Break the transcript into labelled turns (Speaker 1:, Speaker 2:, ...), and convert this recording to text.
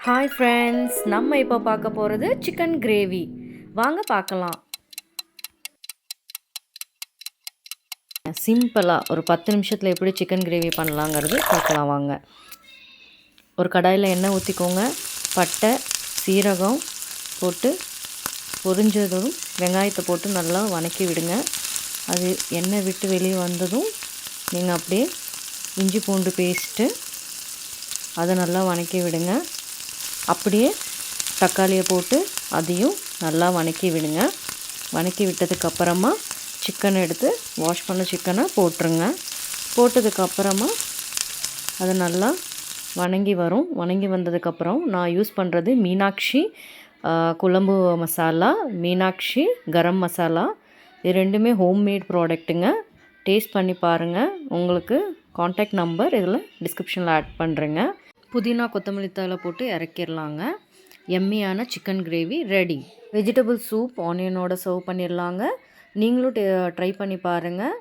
Speaker 1: Hi friends, நம்ம இப்போ பார்க்க போகிறது சிக்கன் கிரேவி. வாங்க பார்க்கலாம். சிம்பிளாக ஒரு 10 நிமிஷத்தில் எப்படி சிக்கன் கிரேவி பண்ணலாங்கிறது பார்க்கலாம் வாங்க. ஒரு கடாயில் எண்ணெய் ஊற்றிக்கோங்க. பட்டை சீரகம் போட்டு பொரிஞ்சதும் வெங்காயத்தை போட்டு நல்லா வதக்கி விடுங்க. அது எண்ணெய் விட்டு வெளியே வந்ததும் நீங்கள் அப்படியே இஞ்சி பூண்டு பேஸ்ட்டு அதை நல்லா வதக்கி விடுங்க. அப்படியே தக்காளியை போட்டு அதையும் நல்லா வதக்கி விடுங்க. வதக்கி விட்டதுக்கப்புறமா சிக்கனை எடுத்து வாஷ் பண்ண சிக்கனை போட்டுருங்க. போட்டதுக்கப்புறமா அது நல்லா வதங்கி வரும். வதங்கி வந்ததுக்கப்புறம் நான் யூஸ் பண்ணுறது மீனாட்சி குழம்பு மசாலா, மீனாட்சி கரம் மசாலா. இது ரெண்டுமே ஹோம்மேட் ப்ராடக்ட்டுங்க. டேஸ்ட் பண்ணி பாருங்கள். உங்களுக்கு காண்டாக்ட் நம்பர் இதில் டிஸ்கிரிப்ஷனில் ஆட் பண்ணுறேங்க. புதினா கொத்தமல்லி தழை போட்டு இறக்கிடலாங்க. எம்மியான chicken gravy ready. Vegetable soup ஆனியனோட சர்வ் பண்ணிடலாங்க. நீங்களும் ட்ரை பண்ணி பாருங்கள்.